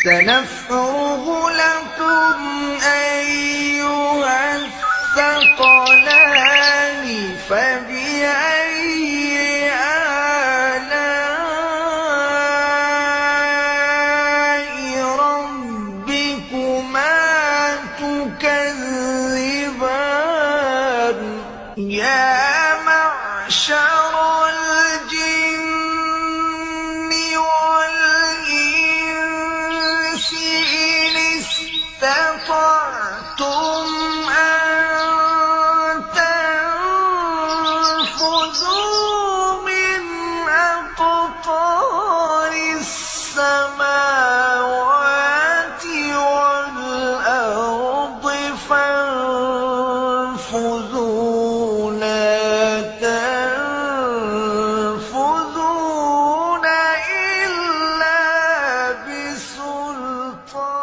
سنفرغ لكم أيها الثقلان فبأي آلاء ربكما تكذبان يا معشر الجن والإنس إن استطعتم أن تنفذوا من أقطار السماوات والأرض فانفذوا لا تنفذون إلا بسلطان